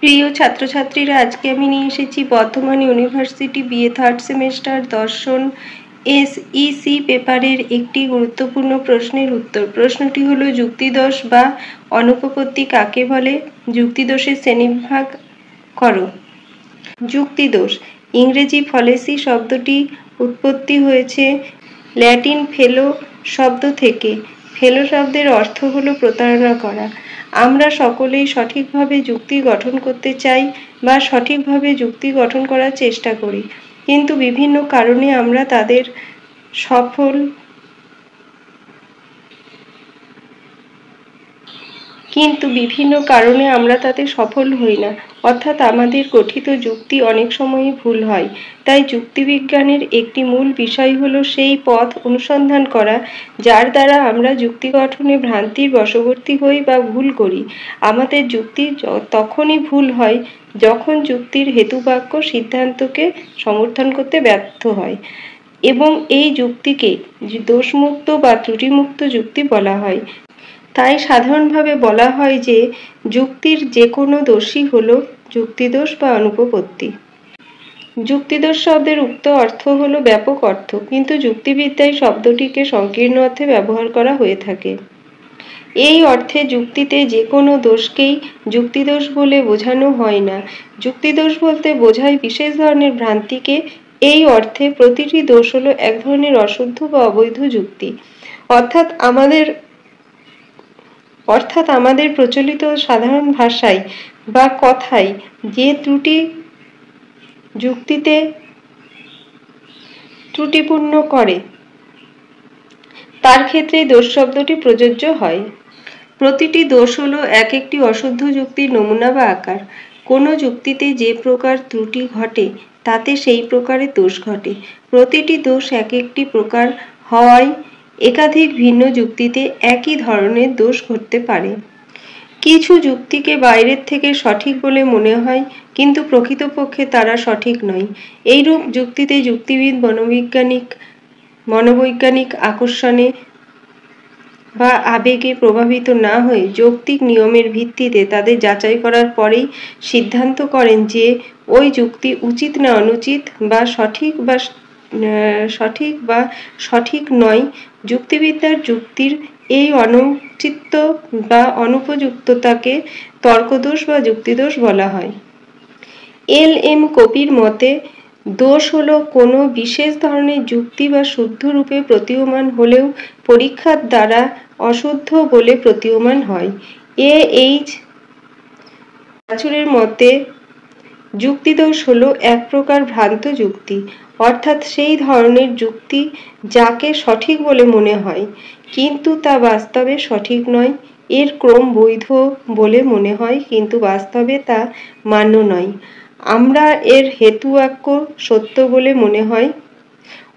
প্রিয় ছাত্রছাত্রীরা, আজকে আমি নিয়ে এসেছি Bardhaman university BA third semester দর্শন এসইসি পেপারের একটি গুরুত্বপূর্ণ প্রশ্নের উত্তর। প্রশ্নটি হলো, যুক্তিদোষ বা অনুপপত্তি কাকে বলে? যুক্তিদোষের শ্রেণীবিভাগ করো। যুক্তিদোষ ইংরেজি ফলেসি শব্দটি উৎপত্তি হয়েছে ল্যাটিন ফেলো শব্দ থেকে। ফেলো শব্দের অর্থ হলো প্রতারণা করা। আমরা সকলেই সঠিকভাবে যুক্তি গঠন করতে চাই বা সঠিকভাবে যুক্তি গঠন করার চেষ্টা করি, কিন্তু বিভিন্ন কারণে আমরা তাদের সফল হই না, অর্থাৎ আমাদের গঠিত যুক্তি অনেক সময়ই ভুল হয়। তাই যুক্তিবিজ্ঞানের একটি মূল বিষয় হলো সেই পথ অনুসন্ধান করা যার দ্বারা আমরা যুক্তি গঠনে ভ্রান্তির বশবর্তী হই বা ভুল করি। আমাদের যুক্তি তখনই ভুল হয় যখন যুক্তির হেতুবাক্য সিদ্ধান্তকে সমর্থন করতে ব্যর্থ হয়, এবং এই যুক্তিকে দোষমুক্ত বা ত্রুটিমুক্ত যুক্তি বলা হয়। তাই সাধারণভাবে বলা হয় যে যুক্তির যে কোনো দোষই হলো যুক্তিদোষ বা অনুপপত্তি। যুক্তিদোষ শব্দের উক্ত অর্থ হলো ব্যাপক অর্থ, কিন্তু যুক্তিবিদ্যায় শব্দটিকে সংকীর্ণ অর্থে ব্যবহার করা হয়ে থাকে। এই অর্থে যুক্তিতে যে কোনো দোষকেই যুক্তিদোষ বলে বোঝানো হয় না। যুক্তিদোষ বলতে বোঝায় বিশেষ ধরনের ভ্রান্তিকে। এই অর্থে প্রতিটি দোষ হলো এক ধরনের অশুদ্ধ বা অবৈধ যুক্তি। অর্থাৎ আমাদের প্রচলিত সাধারণ ভাষায় বা কথায় যে ত্রুটি যুক্তিতে ত্রুটিপূর্ণ করে তার ক্ষেত্রে দোষ শব্দটি প্রযোজ্য হয়। প্রতিটি দোষ হলো এক একটি অশুদ্ধ যুক্তির নমুনা বা আকার। কোনো যুক্তিতে যে প্রকার ত্রুটি ঘটে তাতে সেই প্রকারের দোষ ঘটে। প্রতিটি দোষ এক একটি প্রকার হওয়ায় একাধিক ভিন্ন যুক্তিতে একই ধরনের দোষ ঘটতে পারে। কিছু যুক্তিকে বাইরের থেকে সঠিক বলে মনে হয়, কিন্তু প্রকৃতপক্ষে তারা সঠিক নয়। এইরূপ যুক্তিতে যুক্তিবিদ মনোবৈজ্ঞানিক আকর্ষণে বা আবেগে প্রভাবিত না হয়ে যৌক্তিক নিয়মের ভিত্তিতে তাদের যাচাই করার পরেই সিদ্ধান্ত করেন যে ওই যুক্তি উচিত না অনুচিত, বা সঠিক বা সঠিক নয়। যুক্তিবিদ্যার যুক্তির এই অনুচিত বা অনুপযুক্ততাকে তর্কদোষ বা যুক্তিদোষ বলা হয়। এল.এম. কোপির মতে, দোষ হলো কোনো বিশেষ ধরনের যুক্তি বা শুদ্ধ রূপে প্রতীয়মান হলেও পরীক্ষার দ্বারা অশুদ্ধ বলে প্রতীয়মান হয়। এ.এইচ. রাচুরের মতে, যুক্তিদোষ হলো এক প্রকার ভ্রান্ত যুক্তি, অর্থাৎ সেই ধরনের যুক্তি যাকে সঠিক বলে মনে হয় কিন্তু তা বাস্তবে সঠিক নয়। এর ক্রম বৈধ বলে মনে হয়, কিন্তু বাস্তবে তা মান্য নয়। আমরা এর হেতুবাক্য সত্য বলে মনে হয়,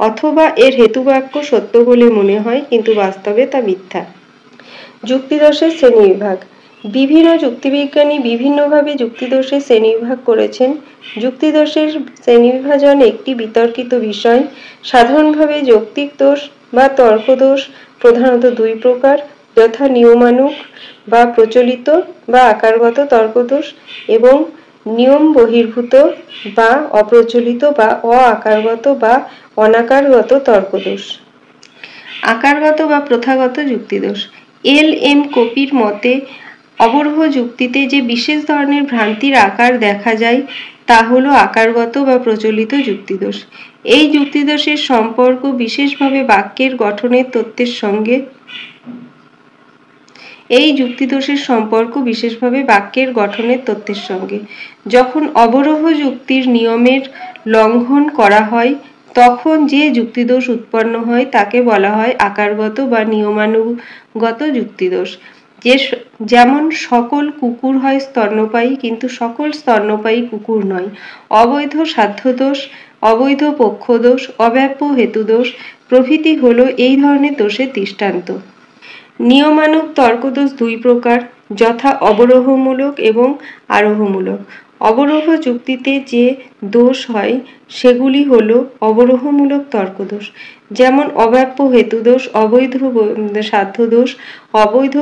অথবা এর হেতুবাক্য সত্য বলে মনে হয়, কিন্তু বাস্তবে তা মিথ্যা। যুক্তিদোষের শ্রেণীবিভাগ। বিভিন্ন যুক্তিবিজ্ঞানী বিভিন্নভাবে যুক্তিদোষের শ্রেণীবিভাগ করেছেন। যুক্তিদোষের শ্রেণীবিভাজন একটি বিতর্কিত বিষয়। সাধারণভাবে যৌক্তিক দোষ বা তর্কদোষ প্রধানত দুই প্রকার, যথা নিয়মানুগ বা প্রচলিত বা আকারগত তর্কদোষ এবং নিয়ম বহির্ভূত বা অপ্রচলিত বা অ-আকারগত বা অনাকারগত তর্কদোষ। আকারগত বা প্রথাগত যুক্তিদোষ। এল.এম. কোপির মতে, অবরোহ যুক্তিতে যে বিশেষ ধরনের ভ্রান্তির আকার দেখা যায় তা হলো আকারগত বা প্রচলিত যুক্তিদোষ। এই যুক্তিদোষের সম্পর্ক বিশেষভাবে বাক্যের গঠনের তত্ত্বের সঙ্গে। যখন অবরোহ যুক্তির নিয়মের লঙ্ঘন করা হয় তখন যে যুক্তিদোষ উৎপন্ন হয় তাকে বলা হয় আকারগত বা নিয়মানুগত যুক্তিদোষ। যেমন, সকল কুকুর হয় স্তন্যপায়ী, কিন্তু সকল স্তন্যপায়ী কুকুর নয়। অবৈধ সাধ্যদোষ, অবৈধ পক্ষদোষ, অব্যাপ্য হেতুদোষ প্রভৃতি হলো এই ধরনের দোষের দৃষ্টান্ত। নিয়মানুগ তর্কদোষ দুই প্রকার, যথা অবরোহমূলক এবং আরোহমূলক। অবরোহ যুক্তিতে যে দোষ হয় সেগুলি হলো অবরোহমূলক তর্কদোষ, যেমন অব্যাপ্য হেতুদোষ, অবৈধ সাধ্যদোষ, অবৈধ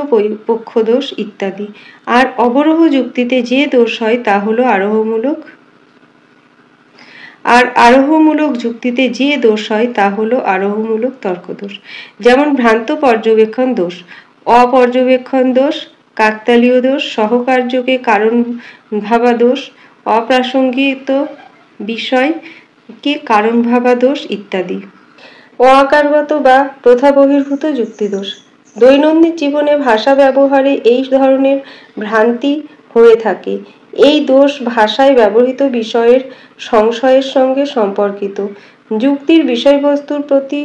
পক্ষদোষ ইত্যাদি। আর অবরোহ যুক্তিতে যে দোষ হয় তা হলো আরোহমূলক যুক্তিতে যে দোষ হয় তা হলো আরোহমূলক তর্কদোষ, যেমন ভ্রান্ত পর্যবেক্ষণ দোষ, অপর্যবেক্ষণ দোষ, কাকতালীয় দোষ, সহকার্যকে কারণ ভাবা দোষ, অপ্রাসঙ্গিক বিষয়কে কারণ ভাবা দোষ ইত্যাদি। অআকারগত বা প্রথা বহির্ভূত যুক্তিদোষ। দৈনন্দিন জীবনে ভাষা ব্যবহারে এই ধরনের ভ্রান্তি হয়ে থাকে। এই দোষ ভাষায় ব্যবহৃত বিষয়ের সংশয়ের সঙ্গে সম্পর্কিত। যুক্তির বিষয়বস্তুর প্রতি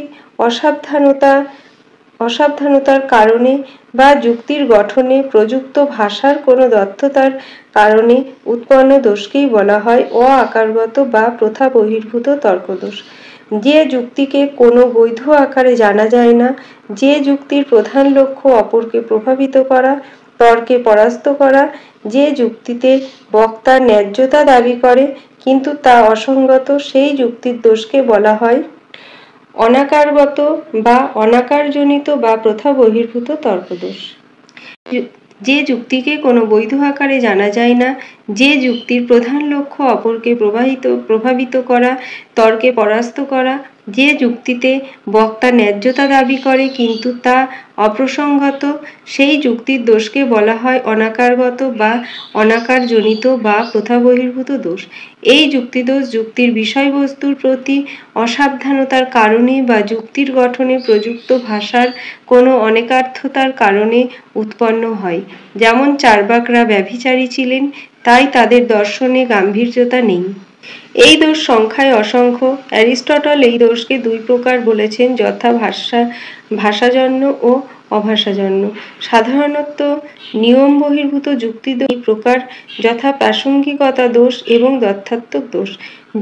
অসাবধানতার কারণে বা যুক্তির গঠনে প্রযুক্ত ভাষার কোনো দক্ষতার কারণে উৎপন্ন দোষকেই বলা হয় অআকারগত বা প্রথা বহির্ভূত তর্কদোষ। যে যুক্তিকে কোনো বৈধ আকারে জানা যায় না, যে যুক্তির প্রধান লক্ষ্য অপরকে প্রভাবিত করা, তর্কে পরাস্ত করা, যে যুক্তিতে বক্তা ন্যায্যতা দাবি করে কিন্তু তা অসঙ্গত, সেই যুক্তির দোষকে বলা হয় অনাকারগত বা অনাকারজনিত বা প্রথা বহির্ভূত তর্কদোষ। যে যুক্তিকে কোনো বৈধ আকারে জানা যায় না, যে যুক্তির প্রধান লক্ষ্য অপরকে প্রভাবিত করা, তর্কে পরাস্ত করা, যে যুক্তিতে বক্তা ন্যায্যতা দাবি করে কিন্তু তা অপ্রসঙ্গত, সেই যুক্তির দোষকে বলা হয় অনাকারগত বা অনাকারজনিত বা প্রথা বহির্ভূত দোষ। এই যুক্তিদোষ যুক্তির বিষয়বস্তুর প্রতি অসাবধানতার কারণে বা যুক্তির গঠনে প্রযুক্ত ভাষার কোনো অনেকার্থতার কারণে উৎপন্ন হয়। যেমন চার্বাকরা ব্যভিচারী ছিলেন, তাই তাদের দর্শনে গাম্ভীর্যতা নেই। এই দোষ সংখ্যায় অসংখ্য। অ্যারিস্টটল এই দোষকে দুই প্রকার বলেছেন, যথা ভাষাজন্য ও অভাষাজন্য। সাধারণত নিয়ম বহির্ভূত যুক্তিদোষ এই প্রকার, যথা প্রাসঙ্গিকতা দোষ এবং তথ্যাত্মক দোষ।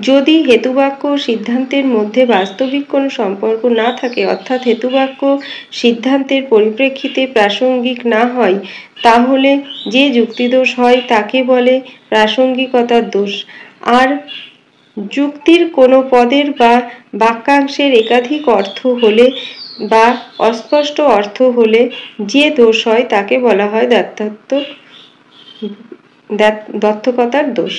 যদি হেতুবাক্য ও সিদ্ধান্তের মধ্যে বাস্তবিক কোনো সম্পর্ক না থাকে, অর্থাৎ হেতুবাক্য সিদ্ধান্তের পরিপ্রেক্ষিতে প্রাসঙ্গিক না হয়, তাহলে যে যুক্তিদোষ হয় তাকে বলে প্রাসঙ্গিকতার দোষ। আর যুক্তির কোনো পদের বা বাক্যাংশের একাধিক অর্থ হলে বা অস্পষ্ট অর্থ হলে যে দোষ হয় তাকে বলা হয় দ্ব্যর্থকতার দোষ।